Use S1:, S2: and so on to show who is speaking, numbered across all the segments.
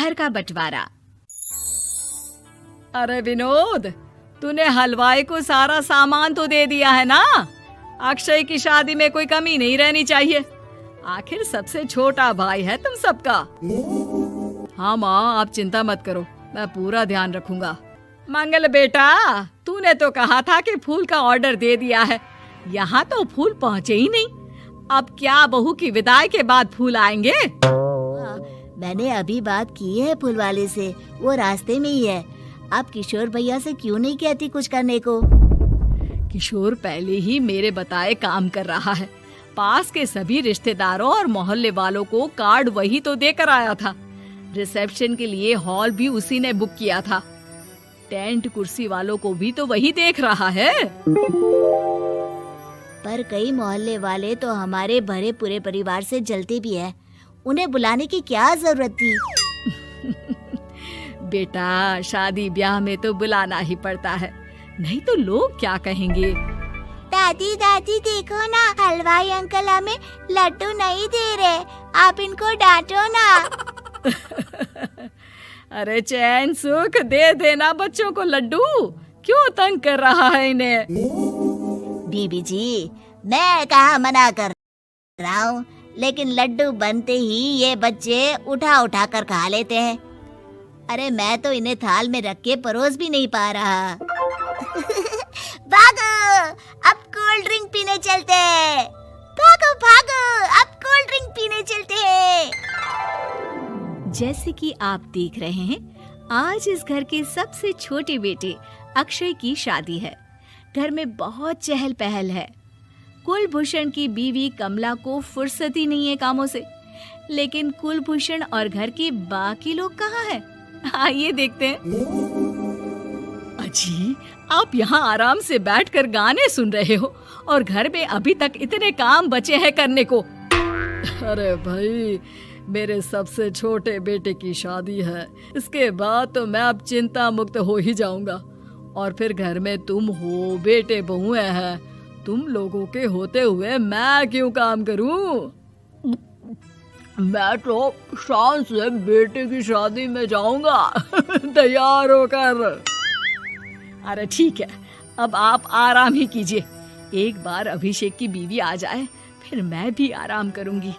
S1: घर का बंटवारा। अरे विनोद, तूने हलवाई को सारा सामान तो दे दिया है ना? अक्षय की शादी में कोई कमी नहीं रहनी चाहिए। आखिर सबसे छोटा भाई है तुम सबका। हाँ माँ, आप चिंता मत करो, मैं पूरा ध्यान रखूंगा। मंगल बेटा, तूने तो कहा था कि फूल का ऑर्डर दे दिया है, यहाँ तो फूल पहुँचे ही नहीं। अब क्या बहू की विदाई के बाद फूल आएंगे?
S2: मैंने अभी बात की है फूल वाले से, वो रास्ते में ही है। आप किशोर भैया से क्यों नहीं कहती कुछ करने को?
S1: किशोर पहले ही मेरे बताए काम कर रहा है। पास के सभी रिश्तेदारों और मोहल्ले वालों को कार्ड वही तो देकर आया था। रिसेप्शन के लिए हॉल भी उसी ने बुक किया था। टेंट कुर्सी वालों को भी तो वही देख रहा है।
S2: पर कई मोहल्ले वाले तो हमारे भरे पूरे परिवार से जलते भी हैं। उन्हें बुलाने की क्या जरूरत थी?
S1: बेटा, शादी ब्याह में तो बुलाना ही पड़ता है, नहीं तो लोग क्या कहेंगे?
S2: दादी दादी देखो ना, हलवाई अंकल हमें लड्डू नहीं दे रहे, आप इनको डांटो ना।
S1: अरे चैन सुख दे देना बच्चों को लड्डू, क्यों तंग कर रहा है इन्हें?
S2: बीबी जी, मैं कहाँ मना कर रहा हूँ, लेकिन लड्डू बनते ही ये बच्चे उठा उठा कर खा लेते हैं। अरे मैं तो इन्हें थाल में रख के परोस भी नहीं पा रहा। भागो, अब कोल्ड ड्रिंक पीने चलते हैं। भागो भागो, अब कोल्ड ड्रिंक पीने चलते हैं।
S1: जैसे कि आप देख रहे हैं, आज इस घर के सबसे छोटे बेटे अक्षय की शादी है। घर में बहुत चहल पहल है। कुलभूषण की बीवी कमला को फुर्सत ही नहीं है कामों से, लेकिन कुलभूषण और घर के बाकी लोग कहाँ हैं? आइए देखते हैं। अजी, आप यहाँ आराम से बैठकर गाने सुन रहे हो और घर में अभी तक इतने काम बचे हैं करने को। अरे भाई, मेरे सबसे छोटे बेटे की शादी है, इसके बाद तो मैं अब चिंता मुक्त हो ही जाऊंगा। और फिर घर में तुम हो, बेटे बहुएं हैं, तुम लोगों के होते हुए मैं क्यों काम करूं? मैं तो शान से बेटे की शादी में जाऊंगा तैयार होकर। अरे ठीक है, अब आप आराम ही कीजिए। एक बार अभिषेक की बीवी आ जाए, फिर मैं भी आराम करूंगी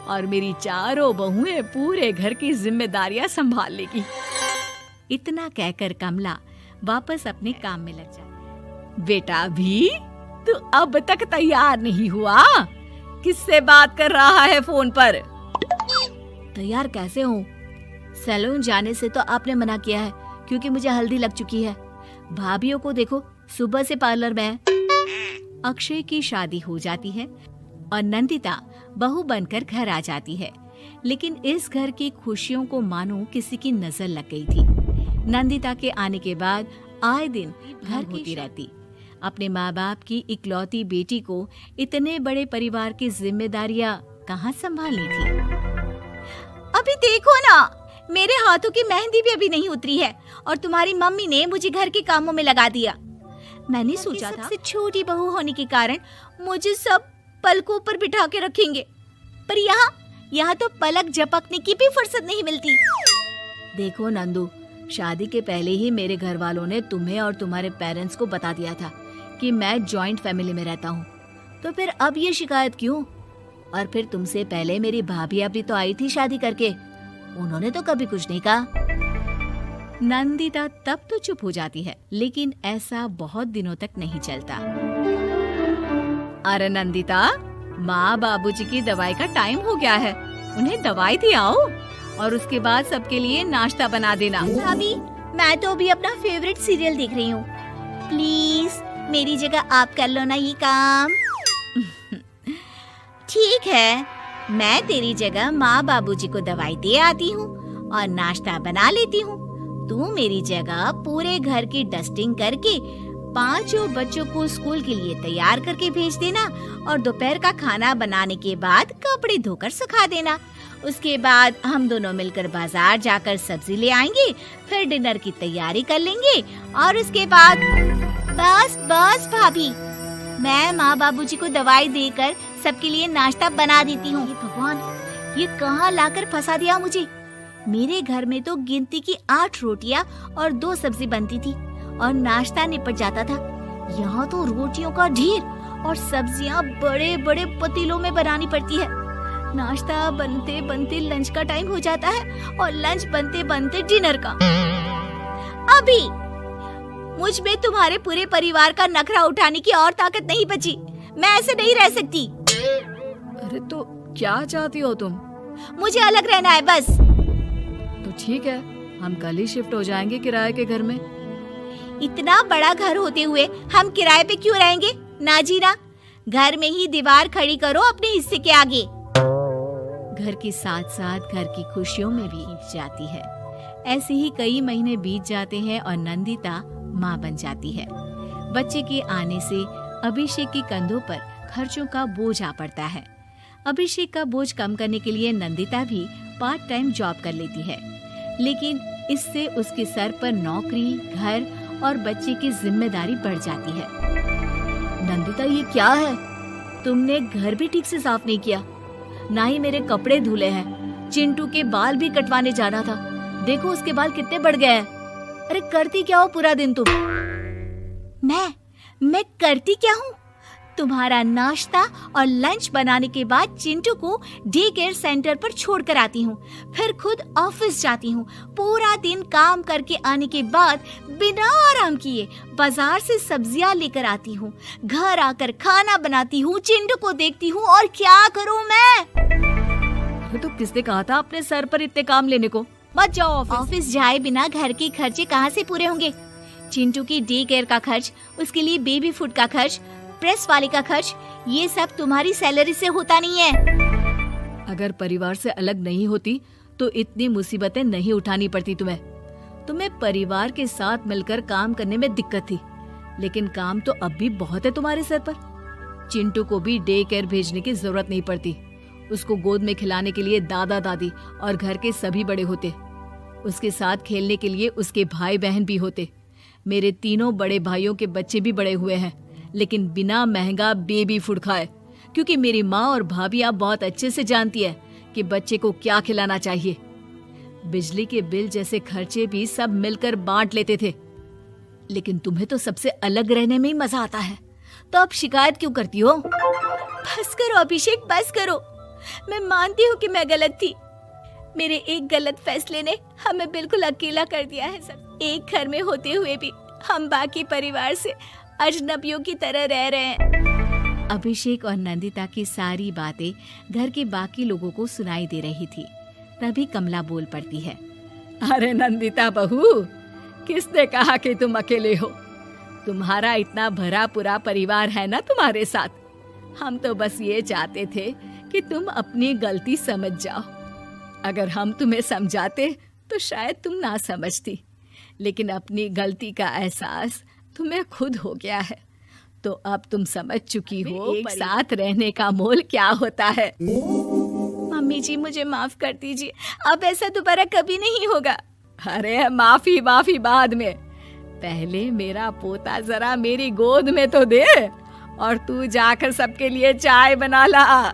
S1: और मेरी चारों बहुएं पूरे घर की जिम्मेदारियां संभाल लेगी। इतना कहकर कमला वापस अपने काम में लग जाती। बेटा भी, तू अब तक तैयार नहीं हुआ? किससे बात कर रहा है फोन पर?
S2: तैयार कैसे हूँ? सैलून जाने से तो आपने मना किया है, क्योंकि मुझे हल्दी लग चुकी है। भाभीयों को देखो, सुबह से पार्लर में है।
S1: अक्षय की शादी हो जाती है और नंदिता बहू बनकर घर आ जाती है, लेकिन इस घर की खुशियों को मानो किसी की नजर लग गई थी। नंदिता के आने के बाद आए दिन घर होती रहती। अपने माँ बाप की इकलौती बेटी को इतने बड़े परिवार की जिम्मेदारियां कहाँ संभालनी थी?
S2: अभी देखो ना, मेरे हाथों की मेहंदी भी अभी नहीं उतरी है और तुम्हारी मम्मी ने मुझे घर के कामों में लगा दिया। मैंने सोचा था सबसे छोटी बहू होने के कारण मुझे सब पलकों पर बिठा के रखेंगे, पर यहाँ तो पलक झपकने की भी फुर्सत नहीं मिलती।
S1: देखो नंदू, शादी के पहले ही मेरे घर वालों ने तुम्हें और तुम्हारे पेरेंट्स को बता दिया था कि मैं जॉइंट फैमिली में रहता हूँ, तो फिर अब ये शिकायत क्यों? और फिर तुमसे पहले मेरी भाभी भी तो आई थी शादी करके, उन्होंने तो कभी कुछ नहीं कहा। नंदिता तब तो चुप हो जाती है, लेकिन ऐसा बहुत दिनों तक नहीं चलता। अरे नंदिता, माँ बाबूजी की दवाई का टाइम हो गया है, उन्हें दवाई दी आओ और उसके बाद सबके लिए नाश्ता बना देना।
S2: भाभी, मैं तो अभी अपना फेवरेट सीरियल देख रही हूँ, प्लीज मेरी जगह आप कर लो ना ये काम। ठीक है, मैं तेरी जगह माँ बाबूजी को दवाई दे आती हूँ और नाश्ता बना लेती हूँ। तू मेरी जगह पूरे घर की डस्टिंग करके 5 बच्चों को स्कूल के लिए तैयार करके भेज देना और दोपहर का खाना बनाने के बाद कपड़े धोकर सुखा देना। उसके बाद हम दोनों मिलकर बाजार जाकर सब्जी ले आएंगे, फिर डिनर की तैयारी कर लेंगे और उसके बाद बस भाभी, मैं माँ बाबूजी को दवाई देकर सबके लिए नाश्ता बना देती हूँ। भगवान, ये कहाँ लाकर फंसा दिया मुझे। मेरे घर में तो गिनती की 8 रोटियां और 2 सब्जी बनती थी और नाश्ता निपट जाता था। यहाँ तो रोटियों का ढेर और सब्जियां बड़े बड़े पतीलों में बनानी पड़ती है। नाश्ता बनते बनते लंच का टाइम हो जाता है और लंच बनते बनते डिनर का। अभी मुझ में तुम्हारे पूरे परिवार का नखरा उठाने की और ताकत नहीं बची। मैं ऐसे नहीं रह सकती।
S1: अरे तो क्या चाहती हो तुम?
S2: मुझे अलग रहना है बस।
S1: तो ठीक है, हम कल ही शिफ्ट हो जाएंगे किराए के घर में।
S2: इतना बड़ा घर होते हुए हम किराए पे क्यों रहेंगे? ना जी ना, घर में ही दीवार खड़ी करो अपने हिस्से के आगे। घर के साथ साथ घर की खुशियों में भी बीत जाती है। ऐसे ही कई महीने बीत जाते हैं और नंदिता माँ बन जाती है। बच्चे के आने से अभिषेक के कंधों पर खर्चों का बोझ आ पड़ता है। अभिषेक का बोझ कम करने के लिए नंदिता भी पार्ट टाइम जॉब कर लेती है, लेकिन इससे उसके सर पर नौकरी, घर और बच्चे की जिम्मेदारी बढ़ जाती है।
S1: नंदिता, ये क्या है? तुमने घर भी ठीक से साफ नहीं किया, ना ही मेरे कपड़े धुले हैं। चिंटू के बाल भी कटवाने जाना था, देखो उसके बाल कितने बढ़ गए हैं। अरे करती क्या हो पूरा दिन तुम?
S2: मैं करती क्या हूँ? तुम्हारा नाश्ता और लंच बनाने के बाद चिंटू को डे केयर सेंटर पर छोड़कर आती हूँ, फिर खुद ऑफिस जाती हूँ। पूरा दिन काम करके आने के बाद बिना आराम किए बाजार से सब्जियाँ लेकर आती हूँ, घर आकर खाना बनाती हूँ, चिंटू को देखती हूँ और क्या करूँ मैं?
S1: तो किसने कहा था अपने सर पर इतने काम लेने को? मत जाओ
S2: ऑफिस जाए बिना घर के खर्चे कहाँ से पूरे होंगे? चिंटू की डे केयर का खर्च, उसके लिए बेबी फूड का खर्च, प्रेस वाले का खर्च, ये सब तुम्हारी सैलरी से होता नहीं है।
S1: अगर परिवार से अलग नहीं होती तो इतनी मुसीबतें नहीं उठानी पड़ती तुम्हें। तुम्हें परिवार के साथ मिलकर काम करने में दिक्कत थी, लेकिन काम तो अब भी बहुत है तुम्हारे सर पर। चिंटू को भी डे केयर भेजने की जरूरत नहीं पड़ती। उसको गोद में खिलाने के लिए दादा दादी और घर के सभी बड़े होते। उसके साथ खेलने के लिए उसके भाई बहन भी होते। मेरे तीनों बड़े भाइयों के बच्चे भी बड़े हुए हैं, लेकिन बिना महंगा बेबी फूड खाए, क्योंकि मेरी माँ और भाभियाँ बहुत अच्छे से जानती है कि बच्चे को क्या खिलाना चाहिए। बिजली के बिल जैसे खर्चे भी सब मिलकर बांट लेते थे, लेकिन तुम्हें तो सबसे अलग रहने में ही मजा आता है, तो अब शिकायत क्यों करती हो?
S2: बस करो अभिषेक, बस करो। मैं मानती हूँ कि मैं गलत थी। मेरे एक गलत फैसले ने हमें बिल्कुल अकेला कर दिया है सब। एक घर में होते हुए भी हम बाकी परिवार से अजनबियों की तरह रह रहे हैं। अभिषेक और नंदिता की सारी बातें घर के बाकी लोगों को सुनाई दे रही थी। तभी कमला बोल पड़ती है।
S1: अरे नंदिता बहू, किसने कहा कि तुम अकेले हो? तुम्हारा इतना भरा पूरा परिवार है ना तुम्हारे साथ। हम तो बस ये चाहते थे कि तुम अपनी गलती समझ जाओ। अगर हम तुम्हें समझाते तो शायद तुम ना समझती, लेकिन अपनी गलती का एहसास तुम्हें खुद हो गया है, तो अब तुम समझ चुकी हो एक साथ रहने का मोल क्या होता है।
S2: मम्मी जी, मुझे माफ कर दीजिए, अब ऐसा दोबारा कभी नहीं होगा।
S1: अरे माफी बाद में, पहले मेरा पोता जरा मेरी गोद में तो दे, और तू जाकर सबके लिए चाय बना ला।